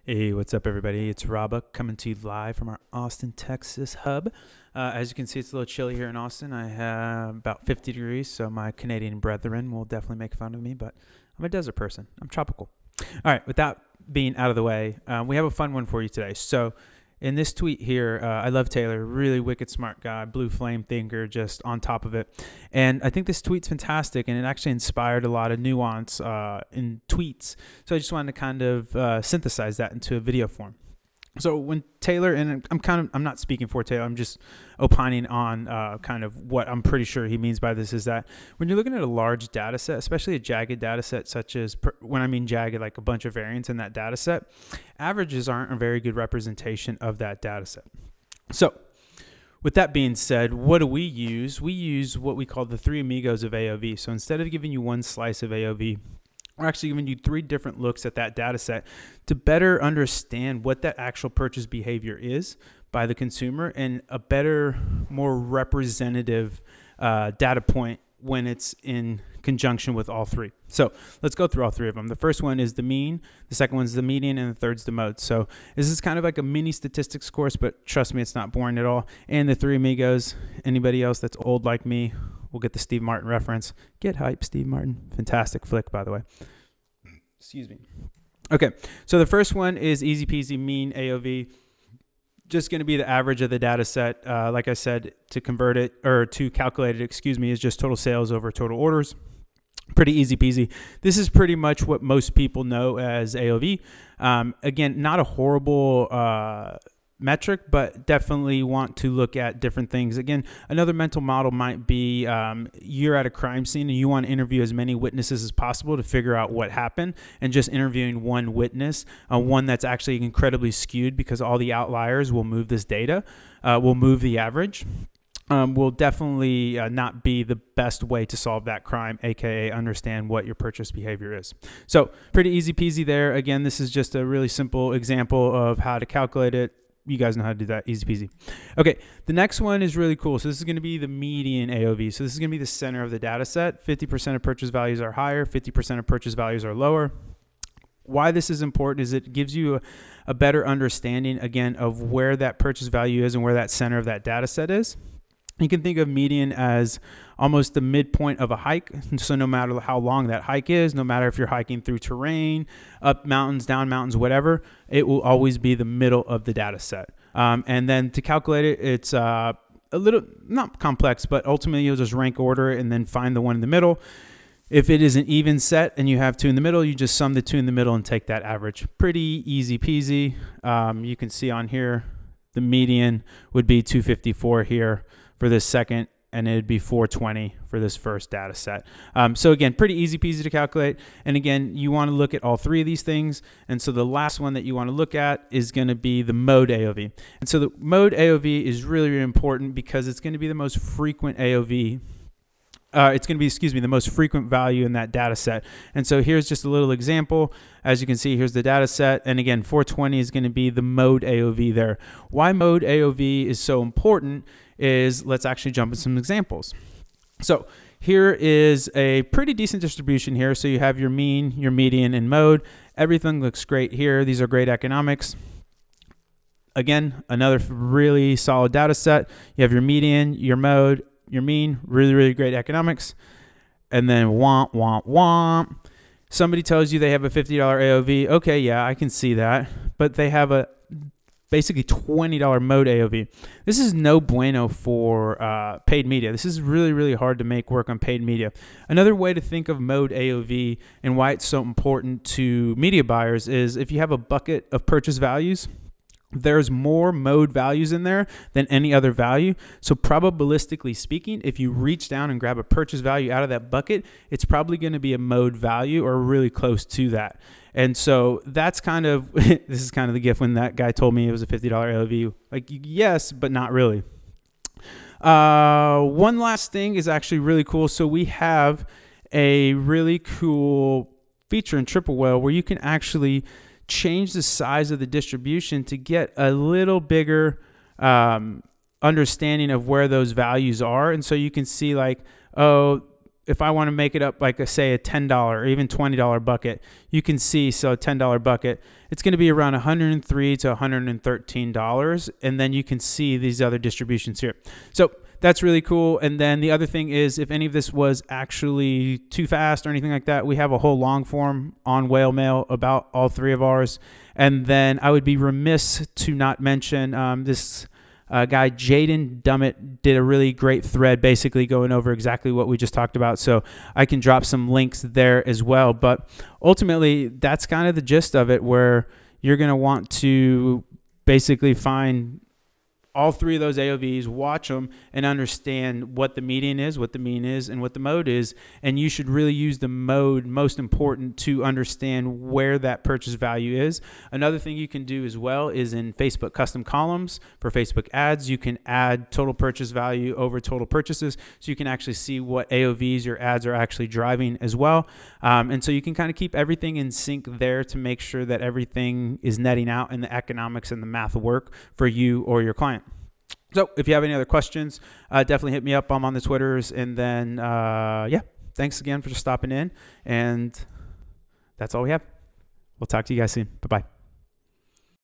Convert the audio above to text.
Hey, what's up, everybody? It's Rabba coming to you live from our Austin, Texas hub. As you can see, it's a little chilly here in Austin. I have about 50 degrees, so my Canadian brethren will definitely make fun of me, but I'm a desert person. I'm tropical. All right, with that being out of the way, we have a fun one for you today. So in this tweet here, I love Taylor, really wicked smart guy, blue flame thinker, just on top of it. And I think this tweet's fantastic, and it actually inspired a lot of nuance in tweets. So I just wanted to kind of synthesize that into a video form. So when Taylor, and I'm not speaking for Taylor, I'm just opining on kind of what I'm pretty sure he means by this, is that when you're looking at a large data set, especially a jagged data set, such as, when I mean jagged, like a bunch of variants in that data set, averages aren't a very good representation of that data set. So with that being said, what do we use? We use what we call the 3 Amigos of AOV. So instead of giving you one slice of AOV, we're actually giving you 3 different looks at that data set to better understand what that actual purchase behavior is by the consumer, and a better, more representative data point when it's in conjunction with all 3. So let's go through all 3 of them. The first one is the mean, the second one's the median, and the third's the mode. So this is kind of like a mini statistics course, but trust me, it's not boring at all. And the 3 Amigos, anybody else that's old like me, we'll get the Steve Martin reference. Get hype, Steve Martin. Fantastic flick, by the way. Excuse me. Okay, so the first one is easy peasy, mean AOV. Just going to be the average of the data set. Like I said, to convert it, or to calculate it, excuse me, is just total sales over total orders. Pretty easy peasy. This is pretty much what most people know as AOV. Again, not a horrible metric, but definitely want to look at different things. Again, another mental model might be you're at a crime scene and you want to interview as many witnesses as possible to figure out what happened, and just interviewing one witness, one that's actually incredibly skewed because all the outliers will move this data, will move the average. Will definitely not be the best way to solve that crime, aka understand what your purchase behavior is. So pretty easy peasy there. Again, this is just a really simple example of how to calculate it. You guys know how to do that, easy peasy. Okay, the next one is really cool. So this is going to be the median AOV. So this is going to be the center of the data set. 50% of purchase values are higher, 50% of purchase values are lower. Why this is important is it gives you a better understanding, again, of where that purchase value is and where that center of that data set is. You can think of median as almost the midpoint of a hike. So no matter how long that hike is, no matter if you're hiking through terrain, up mountains, down mountains, whatever, it will always be the middle of the data set. And then to calculate it, it's a little, not complex, but ultimately you'll just rank order and then find the one in the middle. If it is an even set and you have 2 in the middle, you just sum the 2 in the middle and take that average. Pretty easy peasy. You can see on here, the median would be 254 here for this second, and it'd be 420 for this first data set. So again, pretty easy peasy to calculate. And again, you want to look at all 3 of these things. And so the last one that you want to look at is going to be the mode AOV. And so the mode AOV is really, really important because it's going to be the most frequent AOV. It's going to be, excuse me, the most frequent value in that data set. And so here's just a little example. As you can see, here's the data set. And again, 420 is going to be the mode AOV there. Why mode AOV is so important is, let's actually jump in some examples. So here is a pretty decent distribution here. So you have your mean, your median, and mode. Everything looks great here. These are great economics. Again, another really solid data set. You have your median, your mode, your mean, really, really great economics. And then womp, womp, womp. Somebody tells you they have a $50 AOV. Okay, yeah, I can see that. But they have a basically $20 mode AOV. This is no bueno for paid media. This is really, really hard to make work on paid media. Another way to think of mode AOV and why it's so important to media buyers is if you have a bucket of purchase values, there's more mode values in there than any other value. So probabilistically speaking, if you reach down and grab a purchase value out of that bucket, it's probably going to be a mode value or really close to that. And so that's kind of, this is kind of the gift when that guy told me it was a $50 AOV. Like, yes, but not really. One last thing is actually really cool. So we have a really cool feature in Triple Whale where you can actually change the size of the distribution to get a little bigger understanding of where those values are. And so you can see like, oh, if I want to make it up like say a $10 or even $20 bucket, you can see, so a $10 bucket, it's going to be around $103 to $113. And then you can see these other distributions here. So that's really cool. And then the other thing is, if any of this was actually too fast or anything like that, we have a whole long form on Whale Mail about all three of ours. And then I would be remiss to not mention this guy Jaden Dummett did a really great thread basically going over exactly what we just talked about, so I can drop some links there as well. But ultimately that's kind of the gist of it, where you're going to want to basically find all three of those AOVs, watch them, and understand what the median is, what the mean is, and what the mode is. And you should really use the mode most important to understand where that purchase value is. Another thing you can do as well is in Facebook custom columns for Facebook ads, you can add total purchase value over total purchases, so you can actually see what AOVs your ads are actually driving as well. And so you can kind of keep everything in sync there to make sure that everything is netting out and the economics and the math work for you or your client. So if you have any other questions, definitely hit me up. I'm on the Twitters. And then, yeah, thanks again for stopping in. And that's all we have. We'll talk to you guys soon. Bye-bye.